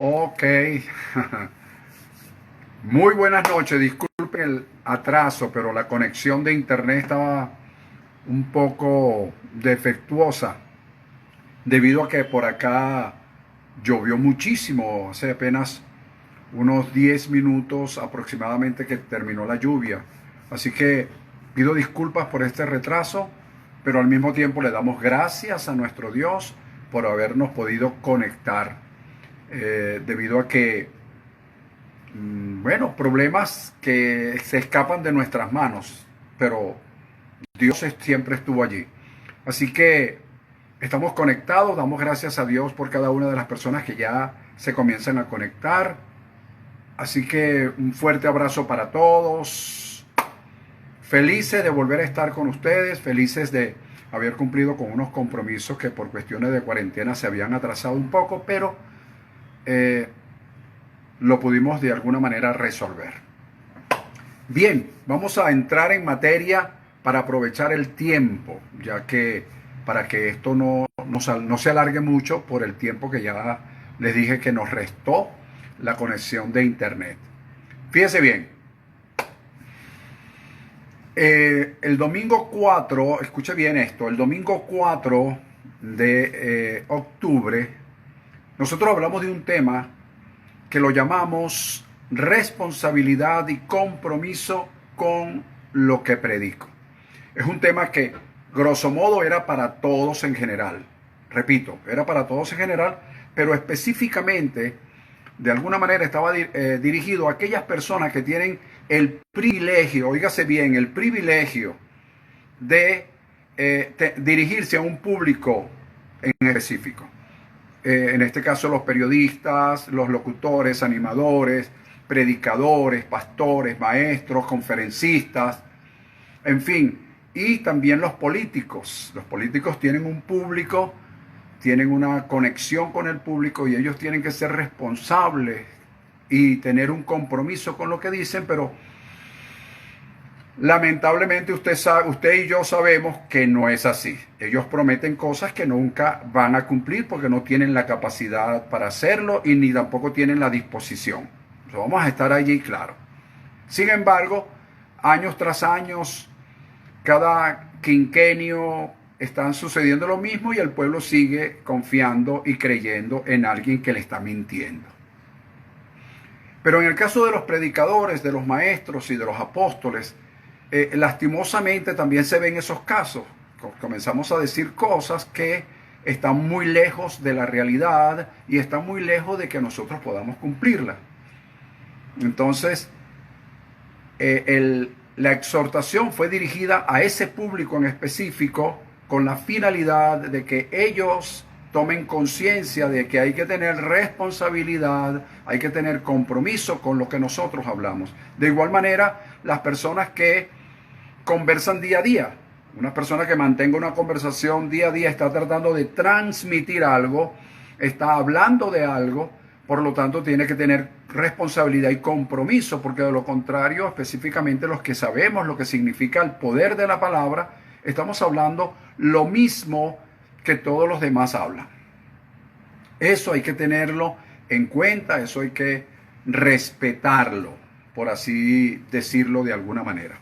Ok, muy buenas noches. Disculpen el atraso, pero la conexión de internet estaba un poco defectuosa debido a que por acá llovió muchísimo. Hace apenas unos 10 minutos aproximadamente que terminó la lluvia. Así que pido disculpas por este retraso, pero al mismo tiempo le damos gracias a nuestro Dios por habernos podido conectar debido a que bueno, problemas que se escapan de nuestras manos, pero Dios siempre estuvo allí. Así que estamos conectados, damos gracias a Dios por cada una de las personas que ya se comienzan a conectar. Así que un fuerte abrazo para todos. Felices de volver a estar con ustedes, felices de haber cumplido con unos compromisos que por cuestiones de cuarentena se habían atrasado un poco, pero eh, lo pudimos de alguna manera resolver. Bien, vamos a entrar en materia para aprovechar el tiempo, ya que para que esto no se alargue mucho por el tiempo que ya les dije que nos restó la conexión de internet. Fíjese bien, el domingo 4, escuche bien esto, el domingo 4 de octubre, nosotros hablamos de un tema que lo llamamos responsabilidad y compromiso con lo que predico. Es un tema que, grosso modo, era para todos en general. Repito, era para todos en general, pero específicamente, de alguna manera, estaba dirigido a aquellas personas que tienen el privilegio, oígase bien, el privilegio de dirigirse a un público en específico. En este caso los periodistas, los locutores, animadores, predicadores, pastores, maestros, conferencistas, en fin, y también los políticos. Los políticos tienen un público, tienen una conexión con el público y ellos tienen que ser responsables y tener un compromiso con lo que dicen, pero lamentablemente usted y yo sabemos que no es así. Ellos prometen cosas que nunca van a cumplir porque no tienen la capacidad para hacerlo y ni tampoco tienen la disposición. Entonces vamos a estar allí, claro. Sin embargo, años tras años, cada quinquenio están sucediendo lo mismo y el pueblo sigue confiando y creyendo en alguien que le está mintiendo. Pero en el caso de los predicadores, de los maestros y de los apóstoles, lastimosamente también se ven esos casos. Comenzamos a decir cosas que están muy lejos de la realidad y están muy lejos de que nosotros podamos cumplirlas. Entonces, la exhortación fue dirigida a ese público en específico con la finalidad de que ellos tomen conciencia de que hay que tener responsabilidad, hay que tener compromiso con lo que nosotros hablamos. De igual manera, las personas que conversan día a día, una persona que mantenga una conversación día a día está tratando de transmitir algo, está hablando de algo, por lo tanto tiene que tener responsabilidad y compromiso, porque de lo contrario, específicamente los que sabemos lo que significa el poder de la palabra, estamos hablando lo mismo que todos los demás hablan. Eso hay que tenerlo en cuenta, eso hay que respetarlo, por así decirlo de alguna manera.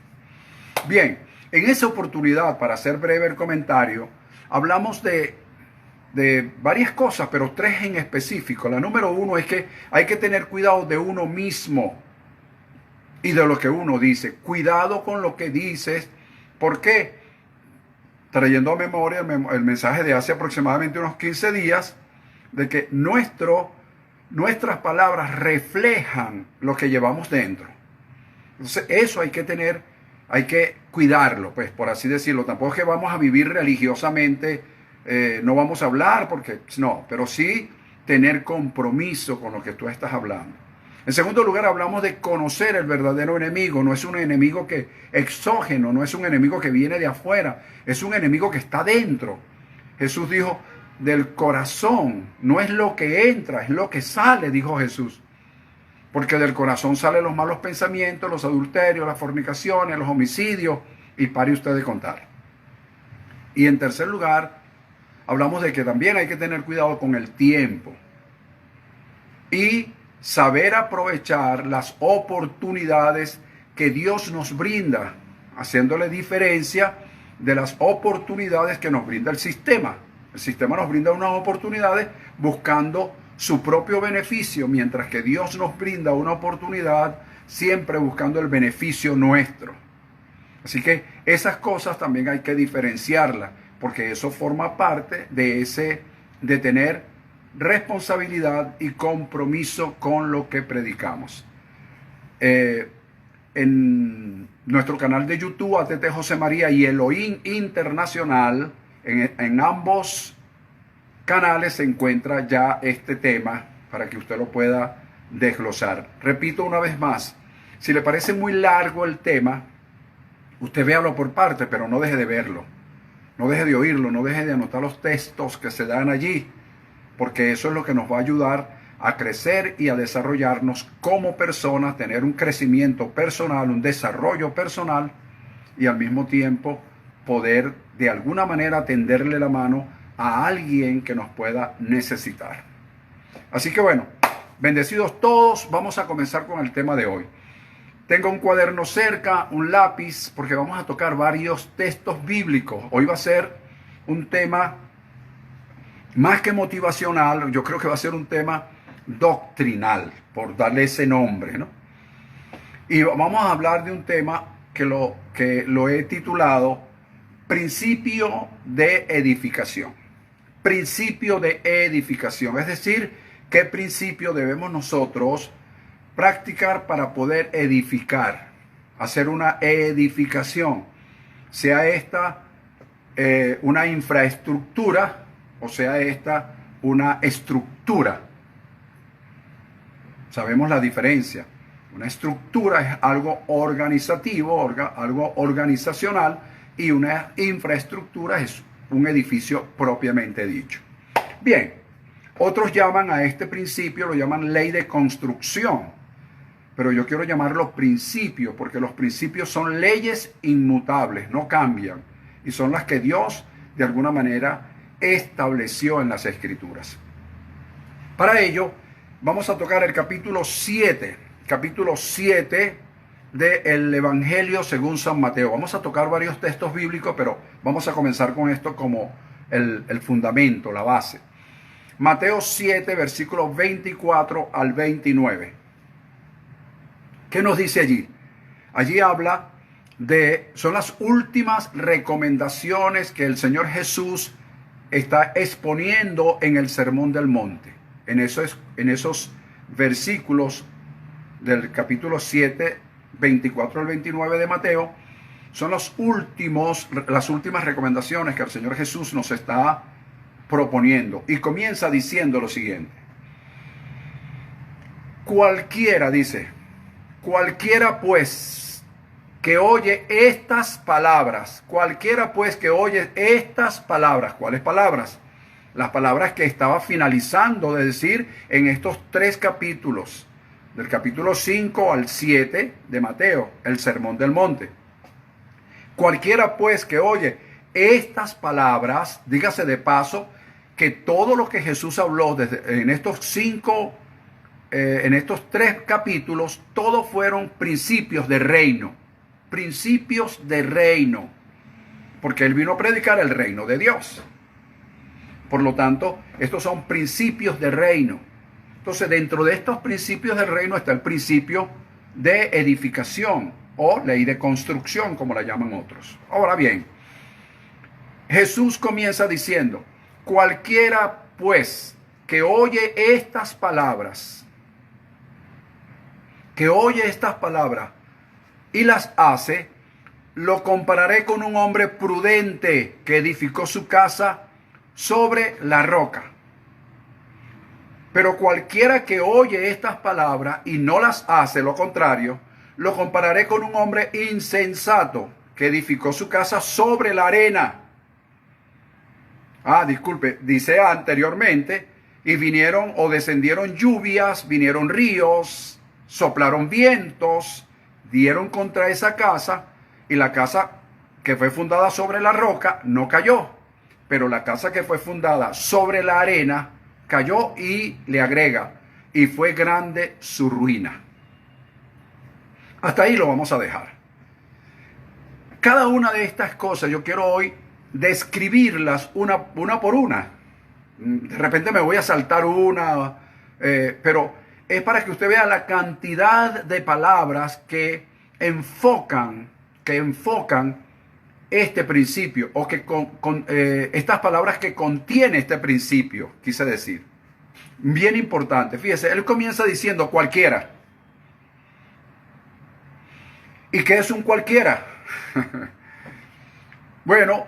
Bien, en esa oportunidad, para hacer breve el comentario, hablamos de varias cosas, pero tres en específico. La número uno es que hay que tener cuidado de uno mismo y de lo que uno dice. Cuidado con lo que dices. ¿Por qué? Trayendo a memoria el mensaje de hace aproximadamente unos 15 días, de que nuestras palabras reflejan lo que llevamos dentro. Entonces, eso hay que cuidarlo, pues, por así decirlo. Tampoco es que vamos a vivir religiosamente, no vamos a hablar, porque no, pero sí tener compromiso con lo que tú estás hablando. En segundo lugar, hablamos de conocer el verdadero enemigo. No es un enemigo exógeno, no es un enemigo que viene de afuera, es un enemigo que está dentro. Jesús dijo, del corazón, no es lo que entra, es lo que sale, dijo Jesús. Porque del corazón salen los malos pensamientos, los adulterios, las fornicaciones, los homicidios, y pare usted de contar. Y en tercer lugar, hablamos de que también hay que tener cuidado con el tiempo. y saber aprovechar las oportunidades que Dios nos brinda, haciéndole diferencia de las oportunidades que nos brinda el sistema. El sistema nos brinda unas oportunidades buscando su propio beneficio, mientras que Dios nos brinda una oportunidad siempre buscando el beneficio nuestro. Así que esas cosas también hay que diferenciarlas, porque eso forma parte de tener responsabilidad y compromiso con lo que predicamos. En nuestro canal de YouTube, ATT José María y Elohim Internacional, en ambos canales se encuentra ya este tema para que usted lo pueda desglosar. Repito una vez más, si le parece muy largo el tema, usted véalo por parte, pero no deje de verlo, no deje de oírlo, no deje de anotar los textos que se dan allí, porque eso es lo que nos va a ayudar a crecer y a desarrollarnos como personas, tener un crecimiento personal, un desarrollo personal y al mismo tiempo poder de alguna manera tenderle la mano a alguien que nos pueda necesitar. Así que bueno, bendecidos todos, vamos a comenzar con el tema de hoy. Tengo un cuaderno cerca, un lápiz, porque vamos a tocar varios textos bíblicos. Hoy va a ser un tema más que motivacional, yo creo que va a ser un tema doctrinal, por darle ese nombre, ¿no? Y vamos a hablar de un tema que lo he titulado Principio de Edificación. Principio de edificación, es decir, qué principio debemos nosotros practicar para poder edificar, hacer una edificación, sea esta una infraestructura o sea esta una estructura. Sabemos la diferencia. Una estructura es algo organizativo, algo organizacional, y una infraestructura es un edificio propiamente dicho. Bien, otros llaman a este principio, lo llaman ley de construcción, pero yo quiero llamarlo principio, porque los principios son leyes inmutables, no cambian, y son las que Dios de alguna manera estableció en las Escrituras. Para ello, vamos a tocar el capítulo 7 del Evangelio según San Mateo. Vamos a tocar varios textos bíblicos, pero vamos a comenzar con esto como el fundamento, la base. Mateo 7, versículos 24 al 29. ¿Qué nos dice allí? Allí habla son las últimas recomendaciones que el Señor Jesús está exponiendo en el Sermón del Monte. En esos versículos del capítulo 7, 24 al 29 de Mateo, son las últimas recomendaciones que el Señor Jesús nos está proponiendo. Y comienza diciendo lo siguiente. Cualquiera pues que oye estas palabras, ¿cuáles palabras? Las palabras que estaba finalizando de decir en estos 3 capítulos, del capítulo 5 al 7 de Mateo, el Sermón del Monte. Cualquiera pues que oye estas palabras, dígase de paso, que todo lo que Jesús habló en estos 3 capítulos, todos fueron principios de reino, porque Él vino a predicar el reino de Dios. Por lo tanto, estos son principios de reino. Entonces, dentro de estos principios del reino está el principio de edificación o ley de construcción, como la llaman otros. Ahora bien, Jesús comienza diciendo, cualquiera pues que oye estas palabras y las hace, lo compararé con un hombre prudente que edificó su casa sobre la roca. Pero cualquiera que oye estas palabras y no las hace, lo contrario, lo compararé con un hombre insensato que edificó su casa sobre la arena. Dice anteriormente, y vinieron o descendieron lluvias, vinieron ríos, soplaron vientos, dieron contra esa casa, y la casa que fue fundada sobre la roca no cayó, pero la casa que fue fundada sobre la arena cayó, y le agrega, y fue grande su ruina. Hasta ahí lo vamos a dejar. Cada una de estas cosas yo quiero hoy describirlas una por una. De repente me voy a saltar una, pero es para que usted vea la cantidad de palabras que enfocan este principio, o que estas palabras que contiene este principio, quise decir. Bien importante. Fíjese, él comienza diciendo cualquiera. ¿Y qué es un cualquiera? Bueno,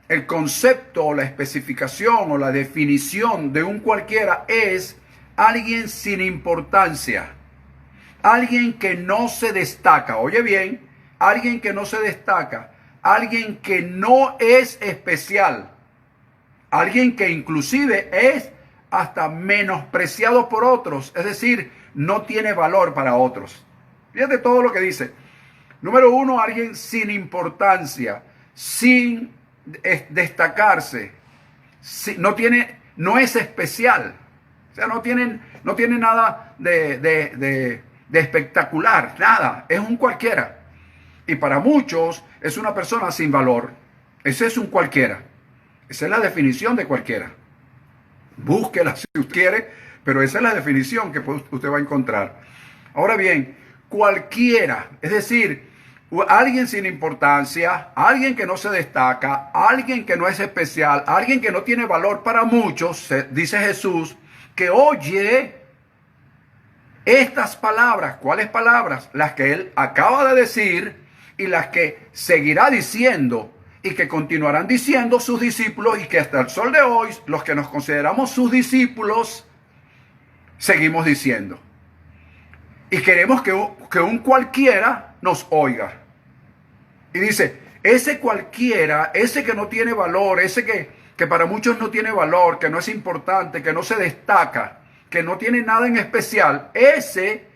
el concepto o la especificación o la definición de un cualquiera es alguien sin importancia, alguien que no se destaca. Oye bien, alguien que no se destaca, alguien que no es especial, alguien que inclusive es hasta menospreciado por otros, es decir, no tiene valor para otros. Fíjate todo lo que dice. Número uno, alguien sin importancia, sin destacarse, no es especial, o sea, no tiene nada de espectacular, nada, es un cualquiera. Y para muchos es una persona sin valor. Ese es un cualquiera. Esa es la definición de cualquiera. Búsquela si usted quiere, pero esa es la definición que usted va a encontrar. Ahora bien, cualquiera, es decir, alguien sin importancia, alguien que no se destaca, alguien que no es especial, alguien que no tiene valor para muchos, dice Jesús, que oye estas palabras. ¿Cuáles palabras? Las que él acaba de decir y las que seguirá diciendo y que continuarán diciendo sus discípulos, y que hasta el sol de hoy, los que nos consideramos sus discípulos, seguimos diciendo. Y queremos que un cualquiera nos oiga. Y dice, ese cualquiera, ese que no tiene valor, ese que para muchos no tiene valor, que no es importante, que no se destaca, que no tiene nada en especial, ese,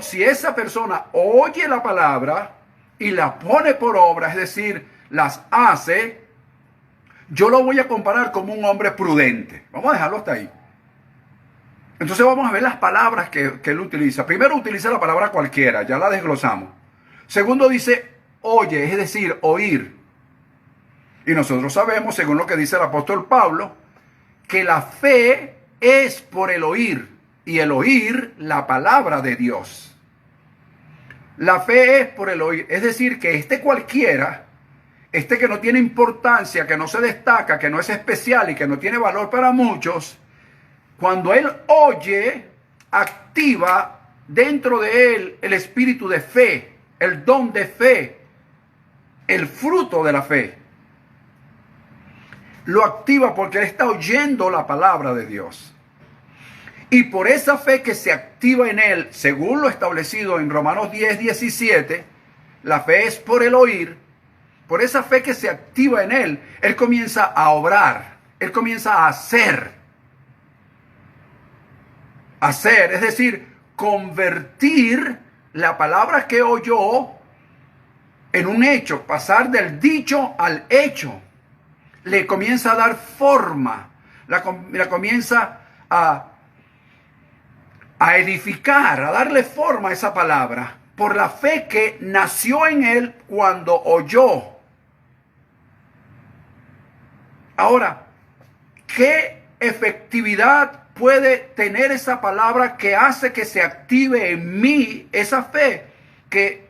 si esa persona oye la palabra y la pone por obra, es decir, las hace, yo lo voy a comparar como un hombre prudente. Vamos a dejarlo hasta ahí. Entonces vamos a ver las palabras que él utiliza. Primero utiliza la palabra cualquiera, ya la desglosamos. Segundo dice oye, es decir, oír. Y nosotros sabemos, según lo que dice el apóstol Pablo, que la fe es por el oír, y el oír la palabra de Dios. La fe es por el oír, es decir, que este cualquiera, este que no tiene importancia, que no se destaca, que no es especial y que no tiene valor para muchos, cuando él oye, activa dentro de él el espíritu de fe, el don de fe, el fruto de la fe. Lo activa porque él está oyendo la palabra de Dios. Y por esa fe que se activa en él, según lo establecido en Romanos 10:17, la fe es por el oír. Por esa fe que se activa en él, él comienza a obrar, él comienza a hacer. Hacer, es decir, convertir la palabra que oyó en un hecho, pasar del dicho al hecho. Le comienza a dar forma, la comienza a edificar, a darle forma a esa palabra, por la fe que nació en él cuando oyó. Ahora, ¿qué efectividad puede tener esa palabra que hace que se active en mí esa fe? Que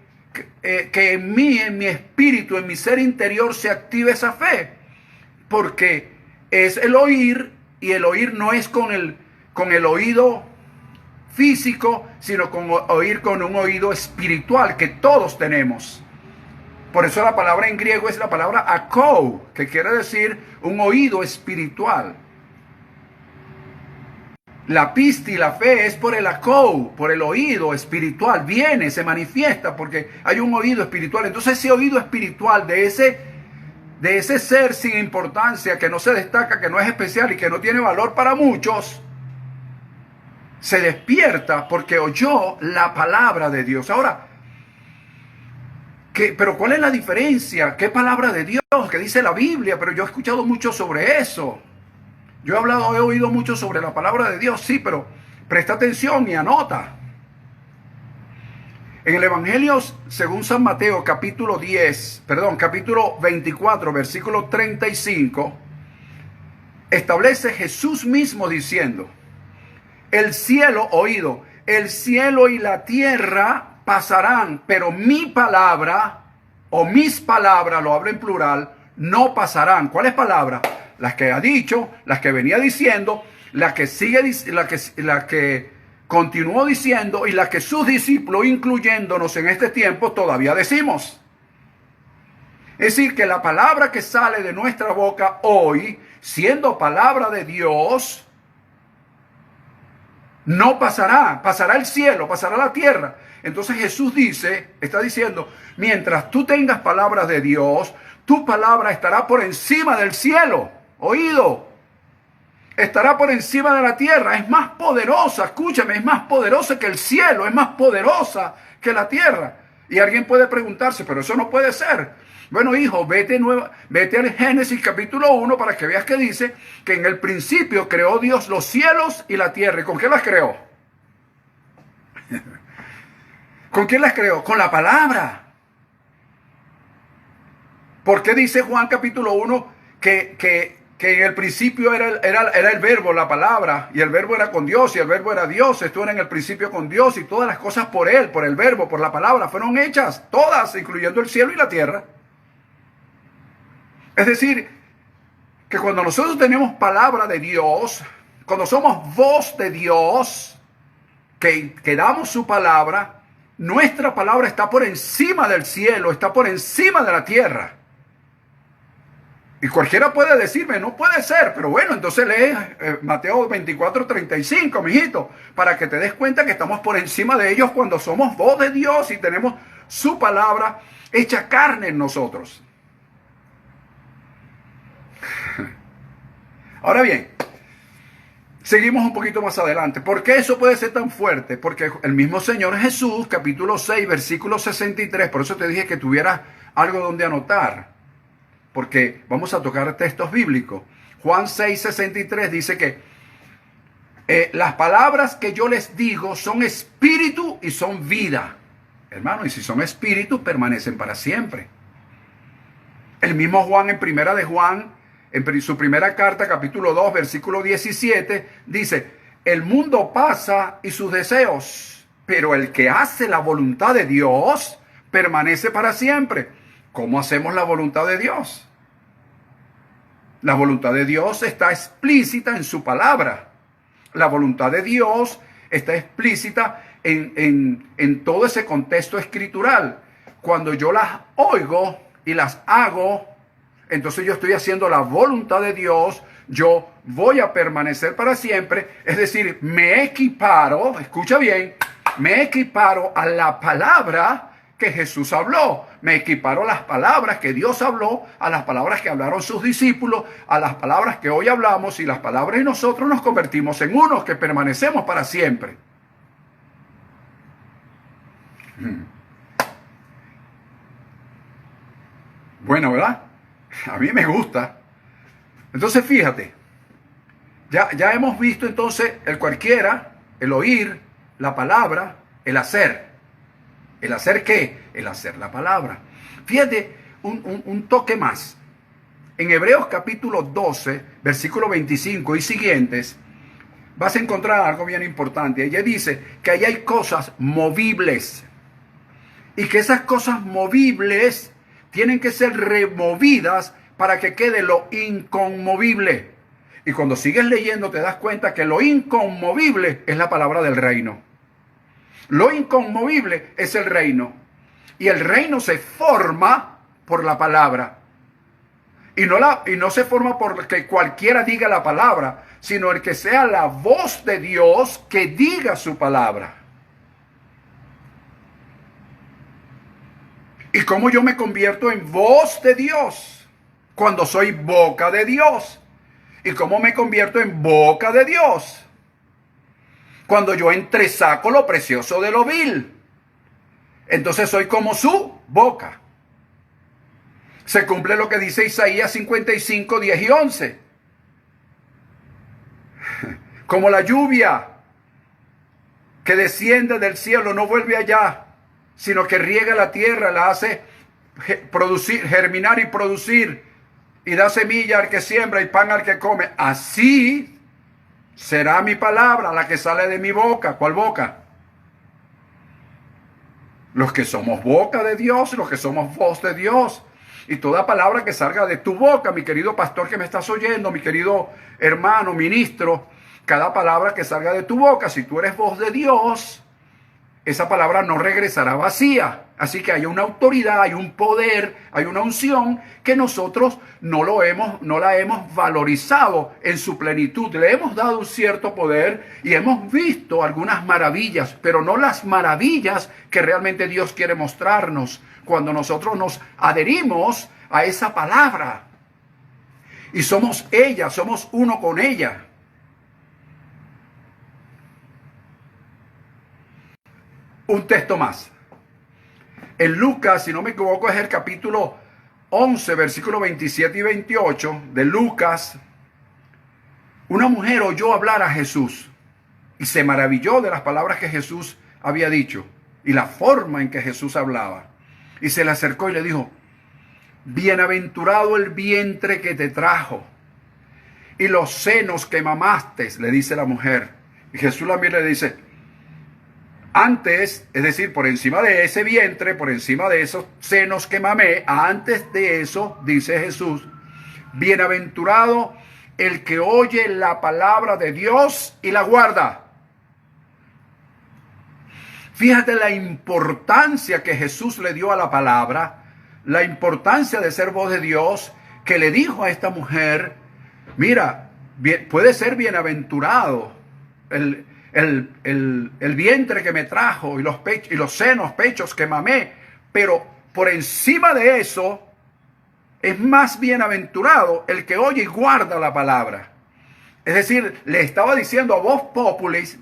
en mí, en mi espíritu, en mi ser interior se active esa fe. Porque es el oír, y el oír no es con el oído físico, sino oír con un oído espiritual que todos tenemos. Por eso la palabra en griego es la palabra akou, que quiere decir un oído espiritual. La pista y la fe es por el akou, por el oído espiritual. Viene, se manifiesta porque hay un oído espiritual. Entonces ese oído espiritual de ese ser sin importancia, que no se destaca, que no es especial y que no tiene valor para muchos, se despierta porque oyó la palabra de Dios. Ahora, pero ¿cuál es la diferencia? ¿Qué palabra de Dios? ¿Qué dice la Biblia? Pero yo he escuchado mucho sobre eso. He oído mucho sobre la palabra de Dios, sí, pero presta atención y anota. En el Evangelio según San Mateo, capítulo 24, versículo 35, establece Jesús mismo diciendo: el cielo, oído, el cielo y la tierra pasarán, pero mi palabra o mis palabras, lo hablo en plural, no pasarán. ¿Cuáles palabras? Las que ha dicho, las que venía diciendo, las que sigue, la que continuó diciendo y las que sus discípulos, incluyéndonos en este tiempo, todavía decimos. Es decir, que la palabra que sale de nuestra boca hoy, siendo palabra de Dios, no pasará. Pasará el cielo, pasará la tierra. Entonces Jesús está diciendo, mientras tú tengas palabras de Dios, tu palabra estará por encima del cielo. Oído, estará por encima de la tierra. Es más poderosa, escúchame, es más poderosa que el cielo, es más poderosa que la tierra. Y alguien puede preguntarse, pero eso no puede ser. Bueno, hijo, vete al Génesis capítulo 1 para que veas que dice que en el principio creó Dios los cielos y la tierra. ¿Y con qué las creó? ¿Con quién las creó? Con la palabra. ¿Por qué dice Juan capítulo 1 que en el principio era el verbo, la palabra, y el verbo era con Dios, y el verbo era Dios? Esto era en el principio con Dios, y todas las cosas por Él, por el verbo, por la palabra, fueron hechas, todas, incluyendo el cielo y la tierra. Es decir, que cuando nosotros tenemos palabra de Dios, cuando somos voz de Dios, que damos su palabra, nuestra palabra está por encima del cielo, está por encima de la tierra. Y cualquiera puede decirme, no puede ser, pero bueno, entonces lee Mateo 24:35, mijito, para que te des cuenta que estamos por encima de ellos cuando somos voz de Dios y tenemos su palabra hecha carne en nosotros. Ahora bien, seguimos un poquito más adelante. ¿Por qué eso puede ser tan fuerte? Porque el mismo Señor Jesús, capítulo 6, versículo 63, por eso te dije que tuvieras algo donde anotar, porque vamos a tocar textos bíblicos. Juan 6:63 dice que las palabras que yo les digo son espíritu y son vida. Hermano, y si son espíritu, permanecen para siempre. El mismo Juan, en primera de Juan, en su primera carta, capítulo 2, versículo 17, dice: el mundo pasa y sus deseos, pero el que hace la voluntad de Dios permanece para siempre. ¿Cómo hacemos la voluntad de Dios? La voluntad de Dios está explícita en su palabra. La voluntad de Dios está explícita en todo ese contexto escritural. Cuando yo las oigo y las hago, entonces yo estoy haciendo la voluntad de Dios, yo voy a permanecer para siempre. Es decir, me equiparo, escucha bien, me equiparo a la palabra que Jesús habló. Me equiparo a las palabras que Dios habló, a las palabras que hablaron sus discípulos, a las palabras que hoy hablamos, y las palabras de nosotros nos convertimos en unos que permanecemos para siempre. Bueno, ¿verdad? A mí me gusta. Entonces fíjate, ya hemos visto entonces el cualquiera, el oír, la palabra, el hacer. ¿El hacer qué? El hacer la palabra. Fíjate, un toque más. En Hebreos capítulo 12, versículo 25 y siguientes, vas a encontrar algo bien importante. Ella dice que ahí hay cosas movibles. Y que esas cosas movibles tienen que ser removidas para que quede lo inconmovible. Y cuando sigues leyendo te das cuenta que lo inconmovible es la palabra del reino. Lo inconmovible es el reino. Y el reino se forma por la palabra. Y no se forma porque cualquiera diga la palabra, sino el que sea la voz de Dios que diga su palabra. ¿Y cómo yo me convierto en voz de Dios? Cuando soy boca de Dios. ¿Y cómo me convierto en boca de Dios? Cuando yo entresaco lo precioso de lo vil. Entonces soy como su boca. Se cumple lo que dice Isaías 55, 10 y 11. como la lluvia que desciende del cielo, no vuelve allá, sino que riega la tierra, la hace producir, germinar y producir, y da semilla al que siembra y pan al que come. Así será mi palabra, la que sale de mi boca. ¿Cuál boca? Los que somos boca de Dios, los que somos voz de Dios. Y toda palabra que salga de tu boca, mi querido pastor que me estás oyendo, mi querido hermano, ministro, cada palabra que salga de tu boca, si tú eres voz de Dios, esa palabra no regresará vacía. Así que hay una autoridad, hay un poder, hay una unción que nosotros no la hemos valorizado en su plenitud. Le hemos dado un cierto poder y hemos visto algunas maravillas, pero no las maravillas que realmente Dios quiere mostrarnos cuando nosotros nos adherimos a esa palabra. Y somos ella, somos uno con ella. Un texto más. En Lucas, si no me equivoco, es el capítulo 11, versículos 27 y 28 de Lucas. Una mujer oyó hablar a Jesús y se maravilló de las palabras que Jesús había dicho y la forma en que Jesús hablaba. Y se le acercó y le dijo: bienaventurado el vientre que te trajo y los senos que mamaste, le dice la mujer. Y Jesús también le dice: antes, es decir, por encima de ese vientre, por encima de esos senos que mamé, antes de eso, dice Jesús, bienaventurado el que oye la palabra de Dios y la guarda. Fíjate la importancia que Jesús le dio a la palabra, la importancia de ser voz de Dios, que le dijo a esta mujer: mira, puede ser bienaventurado el vientre que me trajo y los pechos y los senos, pechos que mamé, pero por encima de eso es más bienaventurado el que oye y guarda la palabra. Es decir, le estaba diciendo a voz populis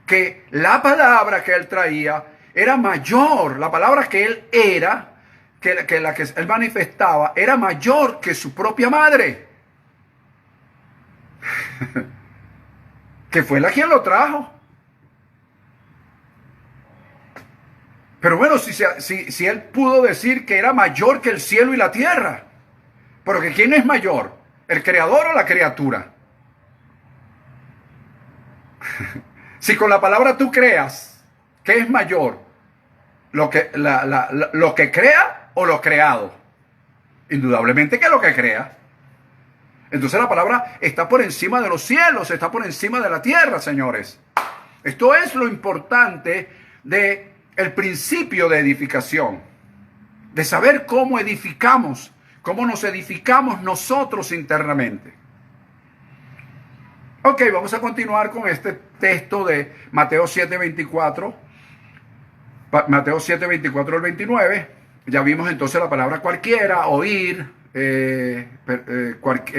que la palabra que él traía era mayor, la palabra que él era, que la que él manifestaba, era mayor que su propia madre. Que fue la quien lo trajo. Pero bueno, si él pudo decir que era mayor que el cielo y la tierra, pero que ¿quién es mayor? ¿El creador o la criatura? Si con la palabra tú creas, ¿qué es mayor? ¿Lo que crea o lo creado? Indudablemente que lo que crea. Entonces la palabra está por encima de los cielos, está por encima de la tierra, señores. Esto es lo importante de el principio de edificación, de saber cómo edificamos, cómo nos edificamos nosotros internamente. Ok, vamos a continuar con este texto de Mateo 7:24. Mateo 7:24 al 29. Ya vimos entonces la palabra cualquiera, oír,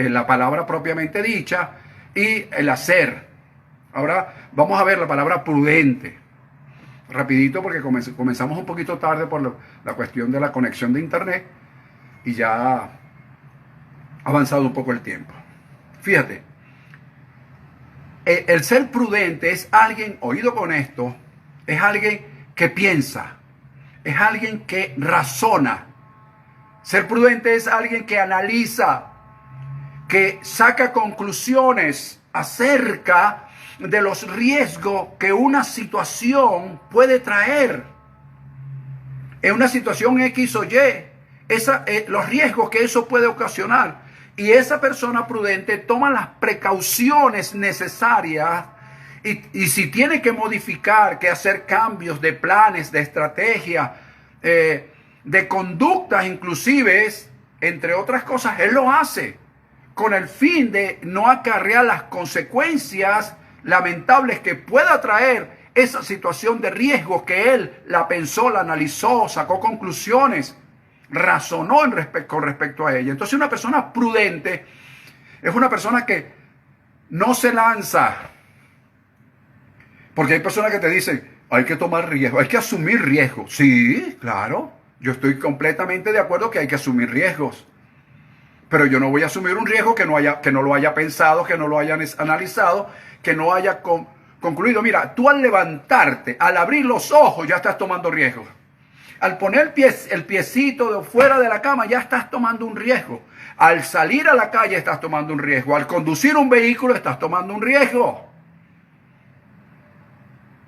la palabra propiamente dicha y el hacer. Ahora vamos a ver la palabra prudente. Rapidito, porque comenzamos un poquito tarde por la cuestión de la conexión de internet y ya ha avanzado un poco el tiempo. Fíjate, el ser prudente es alguien, oído con esto, es alguien que piensa, es alguien que razona. Ser prudente es alguien que analiza, que saca conclusiones acerca de los riesgos que una situación puede traer. En una situación X o Y, los riesgos que eso puede ocasionar. Y esa persona prudente toma las precauciones necesarias y si tiene que modificar, que hacer cambios de planes, de estrategia, de conductas inclusive, entre otras cosas, él lo hace con el fin de no acarrear las consecuencias lamentables que pueda traer esa situación de riesgo que él la pensó, la analizó, sacó conclusiones, razonó con respecto a ella. Entonces una persona prudente es una persona que no se lanza, porque hay personas que te dicen: hay que tomar riesgo, hay que asumir riesgos. Sí, claro, yo estoy completamente de acuerdo que hay que asumir riesgos, Pero yo no voy a asumir un riesgo que no lo haya pensado, que no lo haya analizado, que no haya concluido. Mira, tú al levantarte, al abrir los ojos, ya estás tomando riesgo. Al poner el piecito de fuera de la cama, ya estás tomando un riesgo. Al salir a la calle, estás tomando un riesgo. Al conducir un vehículo, estás tomando un riesgo.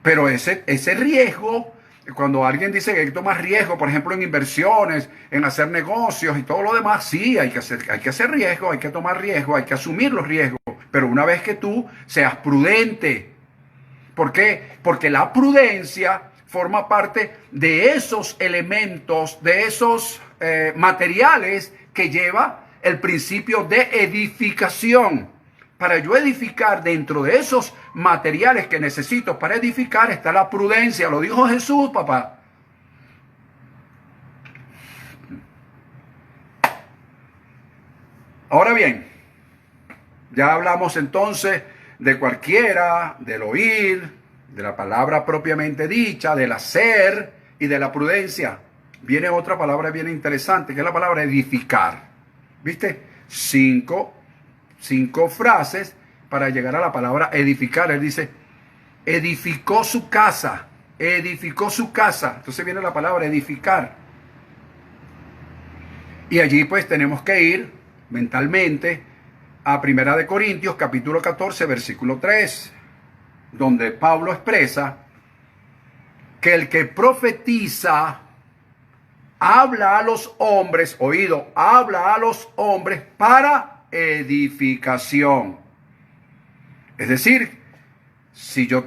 Pero ese riesgo, cuando alguien dice que hay que tomar riesgo, por ejemplo, en inversiones, en hacer negocios y todo lo demás, sí, hay que hacer riesgo, hay que tomar riesgo, hay que asumir los riesgos. Pero una vez que tú seas prudente. ¿Por qué? Porque la prudencia forma parte de esos elementos, de esos materiales que lleva el principio de edificación. Para yo edificar, dentro de esos materiales que necesito para edificar, está la prudencia. Lo dijo Jesús, papá. Ahora bien, ya hablamos entonces de cualquiera, del oír, de la palabra propiamente dicha, del hacer y de la prudencia. Viene otra palabra bien interesante, que es la palabra edificar. ¿Viste? Cinco frases para llegar a la palabra edificar. Él dice, edificó su casa, edificó su casa. Entonces viene la palabra edificar. Y allí pues tenemos que ir mentalmente a 1 Corintios capítulo 14 versículo 3, donde Pablo expresa que el que profetiza habla a los hombres, habla a los hombres para edificación. Es decir, si yo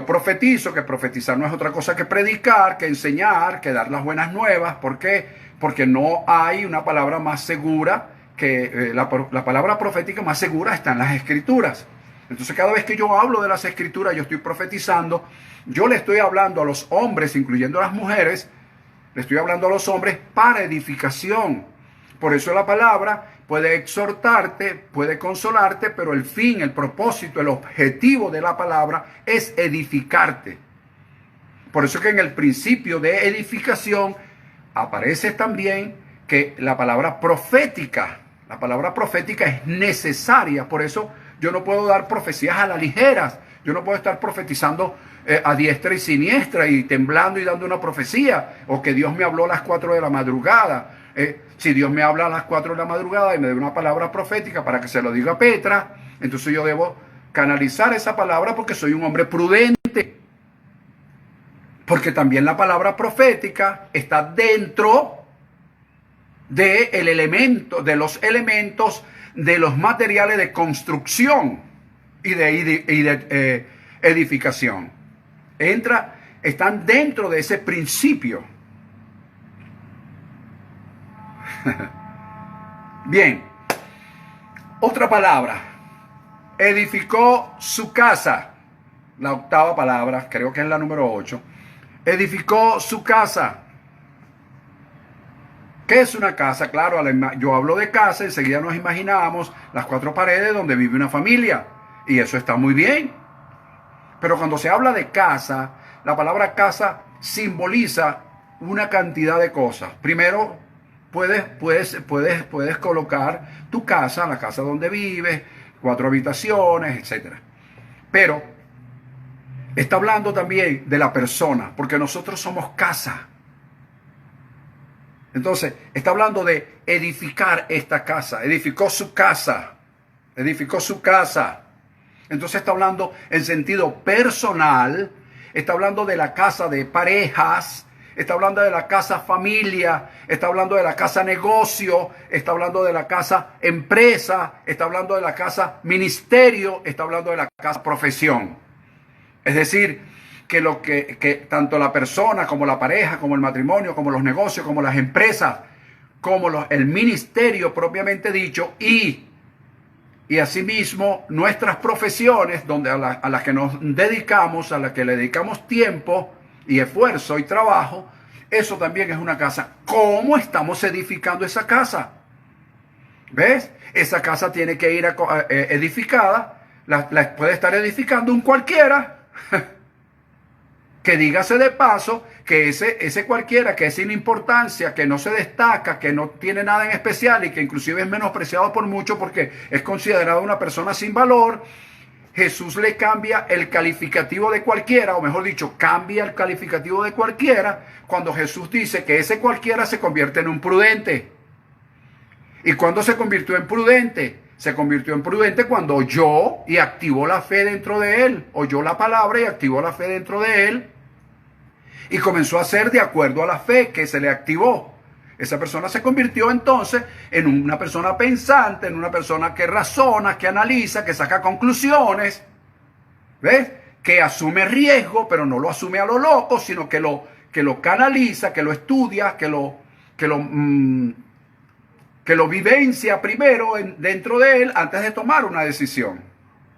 profetizo, que profetizar no es otra cosa que predicar, que enseñar, que dar las buenas nuevas. ¿Por qué? Porque no hay una palabra más segura que la palabra profética más segura está en las Escrituras. Entonces cada vez que yo hablo de las Escrituras, yo estoy profetizando, yo le estoy hablando a los hombres, incluyendo a las mujeres, le estoy hablando a los hombres para edificación. Por eso la palabra puede exhortarte, puede consolarte, pero el fin, el propósito, el objetivo de la palabra es edificarte. Por eso que en el principio de edificación aparece también que la palabra profética es necesaria. Por eso yo no puedo dar profecías a la ligera. Yo no puedo estar profetizando a diestra y siniestra y temblando y dando una profecía. O que Dios me habló a las 4 de la madrugada. Si Dios me habla a las 4 de la madrugada y me da una palabra profética para que se lo diga a Petra, entonces yo debo canalizar esa palabra porque soy un hombre prudente. Porque también la palabra profética está dentro de los elementos de los materiales de construcción y de edificación. Están dentro de ese principio. Bien, otra palabra. Edificó su casa. La octava palabra, creo que es la número 8. Edificó su casa. ¿Qué es una casa? Claro, yo hablo de casa, enseguida nos imaginamos las 4 paredes donde vive una familia. Y eso está muy bien. Pero cuando se habla de casa, la palabra casa simboliza una cantidad de cosas. Primero, puedes colocar tu casa, la casa donde vives, 4 habitaciones, etc. Pero está hablando también de la persona, porque nosotros somos casa. Entonces, está hablando de edificar esta casa. Edificó su casa. Edificó su casa. Entonces está hablando en sentido personal. Está hablando de la casa de parejas. Está hablando de la casa familia. Está hablando de la casa negocio. Está hablando de la casa empresa. Está hablando de la casa ministerio. Está hablando de la casa profesión. Es decir, que tanto la persona como la pareja, como el matrimonio, como los negocios, como las empresas, como el ministerio propiamente dicho y asimismo nuestras profesiones a las que nos dedicamos, a las que le dedicamos tiempo y esfuerzo y trabajo, eso también es una casa. ¿Cómo estamos edificando esa casa? ¿Ves? Esa casa tiene que ir edificada, la puede estar edificando un cualquiera Que dígase de paso que ese cualquiera que es sin importancia, que no se destaca, que no tiene nada en especial y que inclusive es menospreciado por muchos porque es considerado una persona sin valor, Jesús le cambia el calificativo de cualquiera, o mejor dicho, cambia el calificativo de cualquiera cuando Jesús dice que ese cualquiera se convierte en un prudente. ¿Y cuándo se convirtió en prudente? Se convirtió en prudente cuando oyó y activó la fe dentro de él. Oyó la palabra y activó la fe dentro de él. Y comenzó a hacer de acuerdo a la fe que se le activó. Esa persona se convirtió entonces en una persona pensante, en una persona que razona, que analiza, que saca conclusiones. ¿Ves? Que asume riesgo, pero no lo asume a lo loco, sino que lo canaliza, que lo estudia, que lo vivencia primero dentro de él antes de tomar una decisión.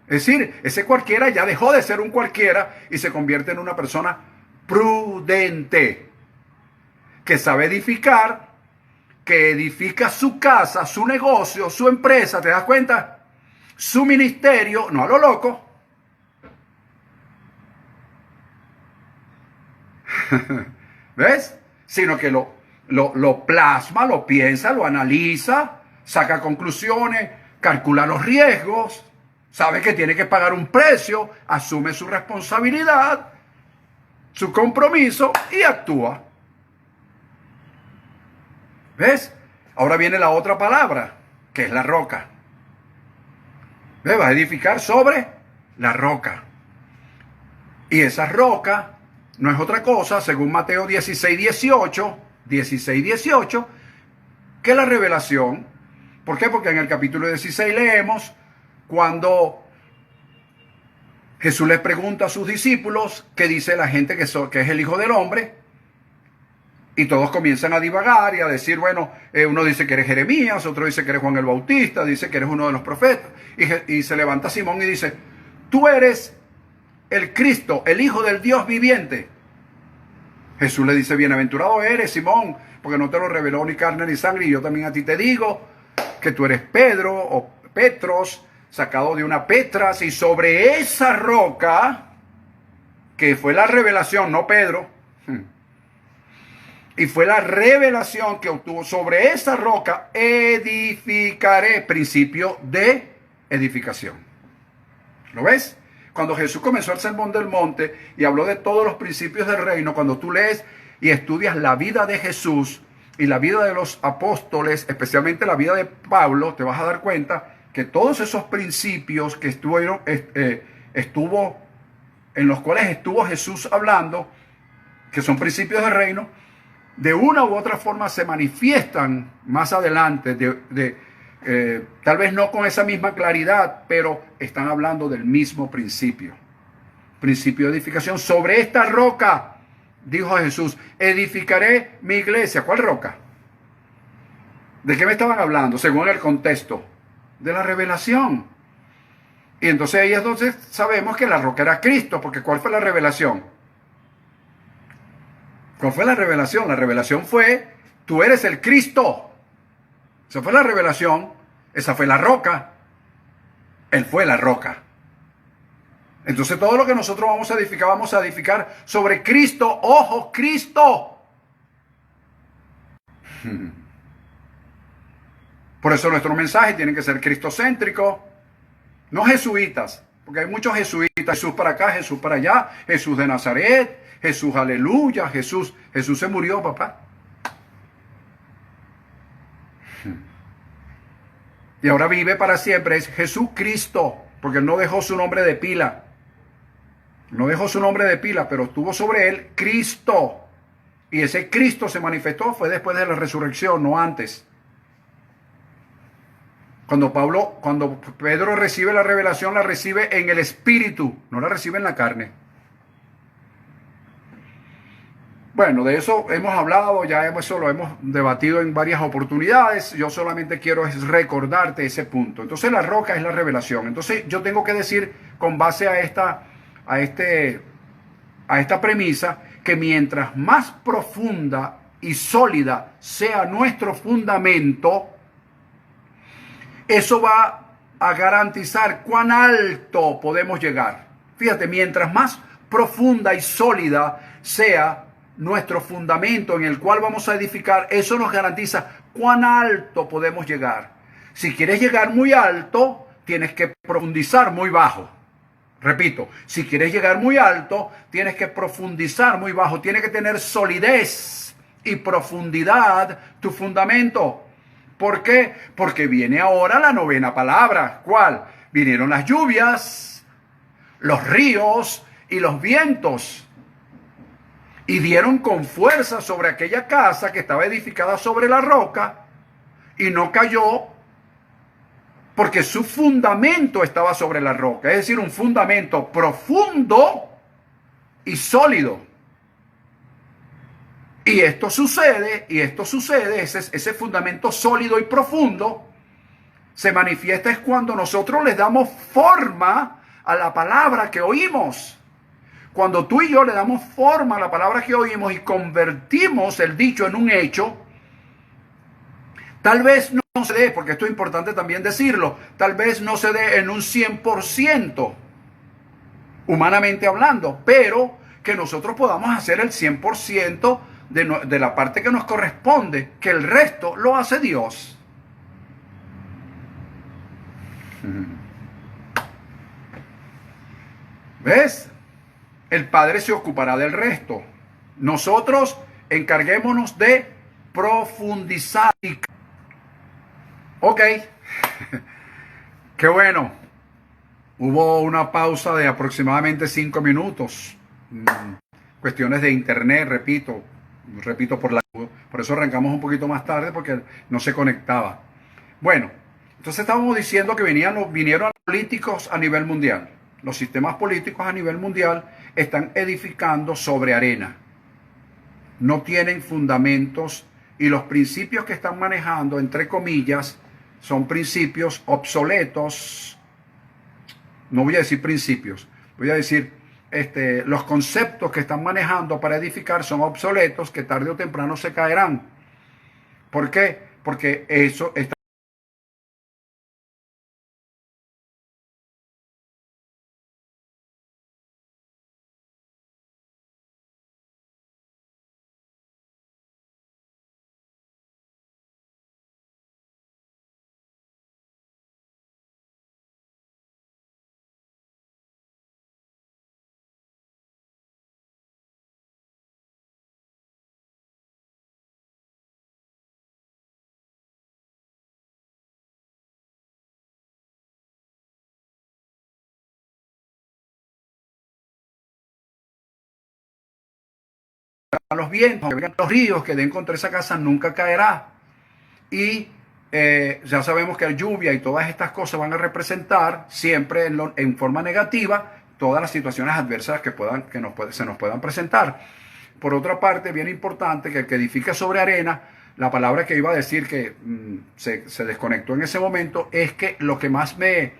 Es decir, ese cualquiera ya dejó de ser un cualquiera y se convierte en una persona prudente, que sabe edificar, que edifica su casa, su negocio, su empresa, ¿te das cuenta? Su ministerio, no a lo loco. ¿Ves? Sino que lo plasma, lo piensa, lo analiza, saca conclusiones, calcula los riesgos, sabe que tiene que pagar un precio, asume su responsabilidad, su compromiso y actúa. ¿Ves? Ahora viene la otra palabra, que es la roca. ¿Ves? Va a edificar sobre la roca. Y esa roca no es otra cosa, según Mateo 16:18, que la revelación. ¿Por qué? Porque en el capítulo 16 leemos cuando Jesús les pregunta a sus discípulos qué dice la gente que es el Hijo del Hombre. Y todos comienzan a divagar y a decir, bueno, uno dice que eres Jeremías, otro dice que eres Juan el Bautista, dice que eres uno de los profetas. Y se levanta Simón y dice, tú eres el Cristo, el Hijo del Dios viviente. Jesús le dice, bienaventurado eres, Simón, porque no te lo reveló ni carne ni sangre, y yo también a ti te digo que tú eres Pedro o Petros, sacado de una Petras, y sobre esa roca, que fue la revelación, no Pedro, y fue la revelación que obtuvo, sobre esa roca edificaré, principio de edificación. ¿Lo ves? Cuando Jesús comenzó el Sermón del Monte y habló de todos los principios del reino, cuando tú lees y estudias la vida de Jesús y la vida de los apóstoles, especialmente la vida de Pablo, te vas a dar cuenta que todos esos principios que en los cuales estuvo Jesús hablando, que son principios del reino, de una u otra forma se manifiestan más adelante, tal vez no con esa misma claridad, pero están hablando del mismo principio. Principio de edificación. Sobre esta roca, dijo Jesús, edificaré mi iglesia. ¿Cuál roca? ¿De qué me estaban hablando? Según el contexto de la revelación. Y entonces ahí es donde sabemos que la roca era Cristo, porque ¿cuál fue la revelación? ¿Cuál fue la revelación? La revelación fue, tú eres el Cristo. Esa fue la revelación, esa fue la roca. Él fue la roca. Entonces todo lo que nosotros vamos a edificar sobre Cristo. ¡Ojo, Cristo! Por eso nuestro mensaje tiene que ser cristocéntrico, no jesuitas, porque hay muchos jesuitas, Jesús para acá, Jesús para allá, Jesús de Nazaret, Jesús aleluya, Jesús se murió, papá. Y ahora vive para siempre, es Jesucristo, porque él no dejó su nombre de pila. No dejó su nombre de pila, pero estuvo sobre él Cristo. Y ese Cristo se manifestó fue después de la resurrección, no antes. Cuando Pedro recibe la revelación, la recibe en el Espíritu, no la recibe en la carne. Bueno, de eso hemos hablado, eso lo hemos debatido en varias oportunidades. Yo solamente quiero recordarte ese punto. Entonces la roca es la revelación. Entonces yo tengo que decir, con base a esta premisa, que mientras más profunda y sólida sea nuestro fundamento, eso va a garantizar cuán alto podemos llegar. Fíjate, mientras más profunda y sólida sea nuestro fundamento en el cual vamos a edificar, eso nos garantiza cuán alto podemos llegar. Si quieres llegar muy alto, tienes que profundizar muy bajo. Repito, si quieres llegar muy alto, tienes que profundizar muy bajo. Tiene que tener solidez y profundidad tu fundamento. ¿Por qué? Porque viene ahora la novena palabra. ¿Cuál? Vinieron las lluvias, los ríos y los vientos. Y dieron con fuerza sobre aquella casa que estaba edificada sobre la roca y no cayó porque su fundamento estaba sobre la roca. Es decir, un fundamento profundo y sólido. Y esto sucede, ese fundamento sólido y profundo se manifiesta es cuando nosotros les damos forma a la palabra que oímos. Cuando tú y yo le damos forma a la palabra que oímos y convertimos el dicho en un hecho, tal vez no se dé, porque esto es importante también decirlo, tal vez no se dé en un 100%, humanamente hablando, pero que nosotros podamos hacer el 100% de la parte que nos corresponde, que el resto lo hace Dios. ¿Ves? El Padre se ocupará del resto. Nosotros encarguémonos de profundizar. Ok. Qué bueno. Hubo una pausa de aproximadamente 5 minutos. Cuestiones de internet, repito por eso arrancamos un poquito más tarde, porque no se conectaba. Bueno, entonces estábamos diciendo que vinieron políticos a nivel mundial. Los sistemas políticos a nivel mundial están edificando sobre arena. No tienen fundamentos y los principios que están manejando, entre comillas, son principios obsoletos. No voy a decir principios, voy a decir los conceptos que están manejando para edificar son obsoletos, que tarde o temprano se caerán. ¿Por qué? Porque eso está a los vientos, que vengan los ríos, que den contra esa casa, nunca caerá. Y ya sabemos que la lluvia y todas estas cosas van a representar siempre en forma negativa todas las situaciones adversas que se nos puedan presentar. Por otra parte, bien importante, que el que edifica sobre arena, la palabra que iba a decir que se desconectó en ese momento, es que lo que más me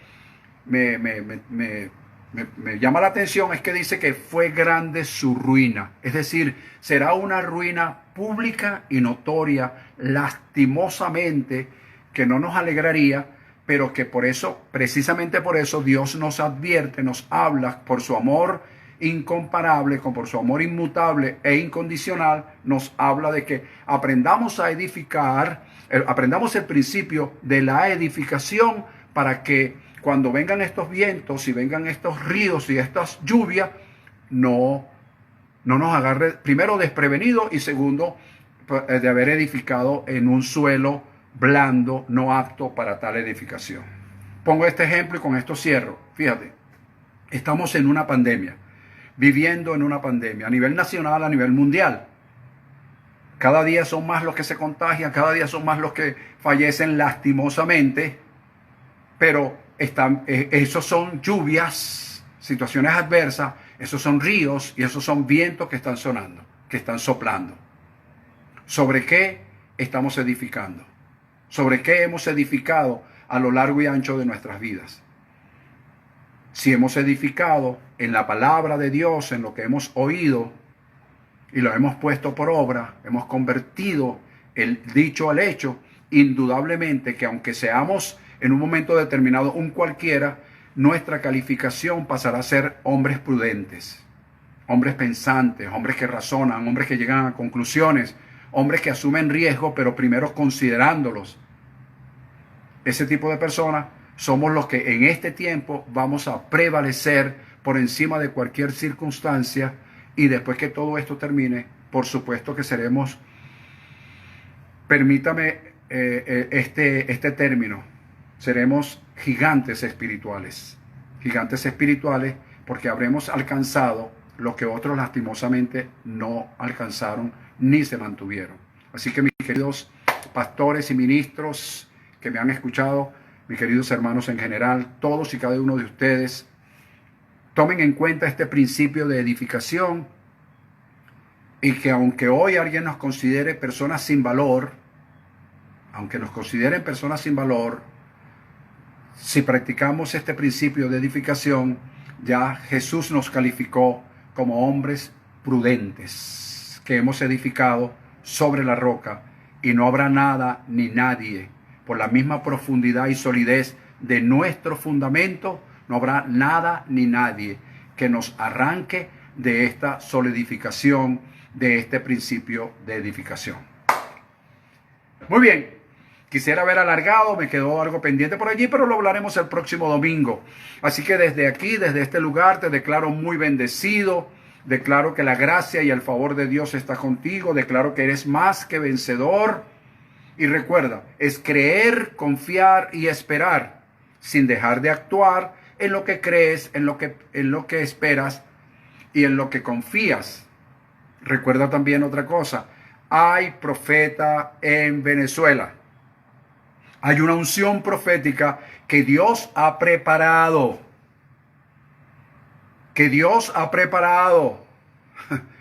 llama la atención es que dice que fue grande su ruina. Es decir, será una ruina pública y notoria, lastimosamente, que no nos alegraría, pero que por eso, precisamente por eso, Dios nos advierte, nos habla por su amor incomparable, por su amor inmutable e incondicional, nos habla de que aprendamos a edificar, aprendamos el principio de la edificación para que cuando vengan estos vientos y vengan estos ríos y estas lluvias, no nos agarre, primero, desprevenido, y segundo, de haber edificado en un suelo blando, no apto para tal edificación. Pongo este ejemplo y con esto cierro. Fíjate, estamos en una pandemia, viviendo en una pandemia, a nivel nacional, a nivel mundial. Cada día son más los que se contagian, cada día son más los que fallecen lastimosamente, pero esos son lluvias, situaciones adversas, esos son ríos y esos son vientos que están sonando, que están soplando. ¿Sobre qué estamos edificando? ¿Sobre qué hemos edificado a lo largo y ancho de nuestras vidas? Si hemos edificado en la palabra de Dios, en lo que hemos oído y lo hemos puesto por obra, hemos convertido el dicho al hecho, indudablemente que aunque seamos en un momento determinado un cualquiera, nuestra calificación pasará a ser hombres prudentes. hombres pensantes, hombres que razonan, hombres que llegan a conclusiones, hombres que asumen riesgos, pero primero considerándolos. Ese tipo de personas somos los que en este tiempo vamos a prevalecer por encima de cualquier circunstancia, y después que todo esto termine, por supuesto que seremos, permítame este término, seremos gigantes espirituales porque habremos alcanzado lo que otros lastimosamente no alcanzaron ni se mantuvieron. Así que mis queridos pastores y ministros que me han escuchado, mis queridos hermanos en general, todos y cada uno de ustedes, tomen en cuenta este principio de edificación, y que aunque hoy alguien nos considere personas sin valor, si practicamos este principio de edificación, ya Jesús nos calificó como hombres prudentes, que hemos edificado sobre la roca, y no habrá nada ni nadie, por la misma profundidad y solidez de nuestro fundamento, no habrá nada ni nadie que nos arranque de esta solidificación, de este principio de edificación. Muy bien, quisiera haber alargado, me quedó algo pendiente por allí, pero lo hablaremos el próximo domingo. Así que desde aquí, desde este lugar, te declaro muy bendecido, declaro que la gracia y el favor de Dios está contigo, declaro que eres más que vencedor. Y recuerda, es creer, confiar y esperar, sin dejar de actuar en lo que crees, en lo que esperas y en lo que confías. Recuerda también otra cosa, hay profeta en Venezuela. Hay una unción profética que Dios ha preparado.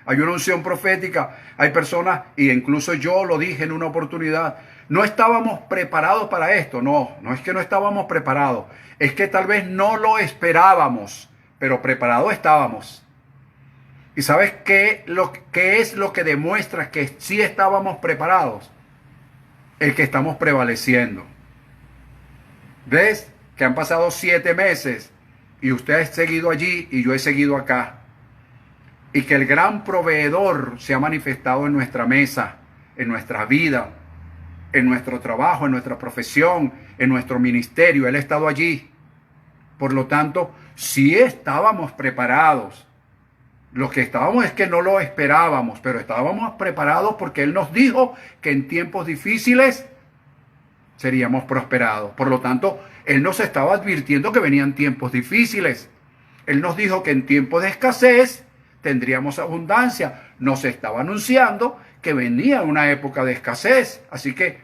Hay una unción profética. Hay personas, y incluso yo lo dije en una oportunidad, no estábamos preparados para esto. No es que no estábamos preparados. Es que tal vez no lo esperábamos, pero preparados estábamos. ¿Y sabes qué es lo que demuestra que sí estábamos preparados? El que estamos prevaleciendo. ¿Ves? Que han pasado 7 meses y usted ha seguido allí y yo he seguido acá. Y que el gran proveedor se ha manifestado en nuestra mesa, en nuestra vida, en nuestro trabajo, en nuestra profesión, en nuestro ministerio. Él ha estado allí. Por lo tanto, sí estábamos preparados. Lo que estábamos es que no lo esperábamos, pero estábamos preparados porque Él nos dijo que en tiempos difíciles seríamos prosperados. Por lo tanto, Él nos estaba advirtiendo que venían tiempos difíciles. Él nos dijo que en tiempos de escasez tendríamos abundancia. Nos estaba anunciando que venía una época de escasez. Así que,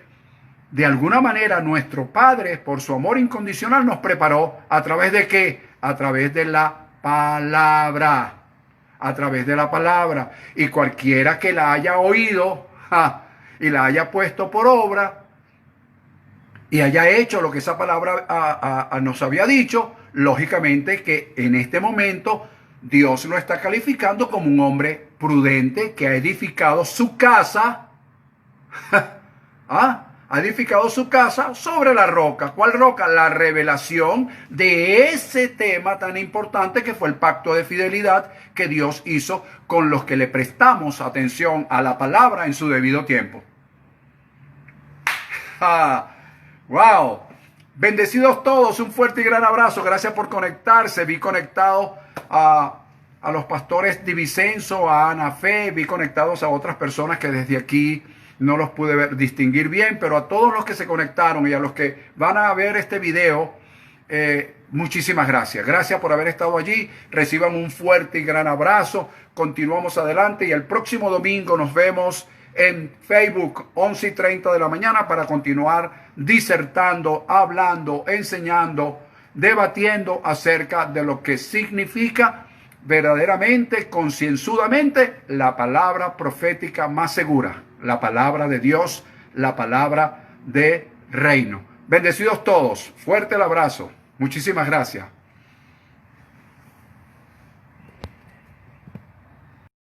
de alguna manera, nuestro Padre, por su amor incondicional, nos preparó. ¿A través de qué? A través de la palabra. A través de la palabra. Y cualquiera que la haya oído y la haya puesto por obra y haya hecho lo que esa palabra nos había dicho, lógicamente que en este momento Dios lo está calificando como un hombre prudente que ha edificado su casa. Ha edificado su casa sobre la roca. ¿Cuál roca? La revelación de ese tema tan importante que fue el pacto de fidelidad que Dios hizo con los que le prestamos atención a la palabra en su debido tiempo. ¡Wow! Bendecidos todos, un fuerte y gran abrazo. Gracias por conectarse. Vi conectado a los pastores Divicenzo, a Ana Fe, vi conectados a otras personas que desde aquí no los pude distinguir bien, pero a todos los que se conectaron y a los que van a ver este video, muchísimas gracias. Gracias por haber estado allí. Reciban un fuerte y gran abrazo. Continuamos adelante y el próximo domingo nos vemos en Facebook, 11:30 de la mañana, para continuar disertando, hablando, enseñando, debatiendo acerca de lo que significa verdaderamente, concienzudamente, la palabra profética más segura. La palabra de Dios, la palabra de reino. Bendecidos todos. Fuerte el abrazo. Muchísimas gracias.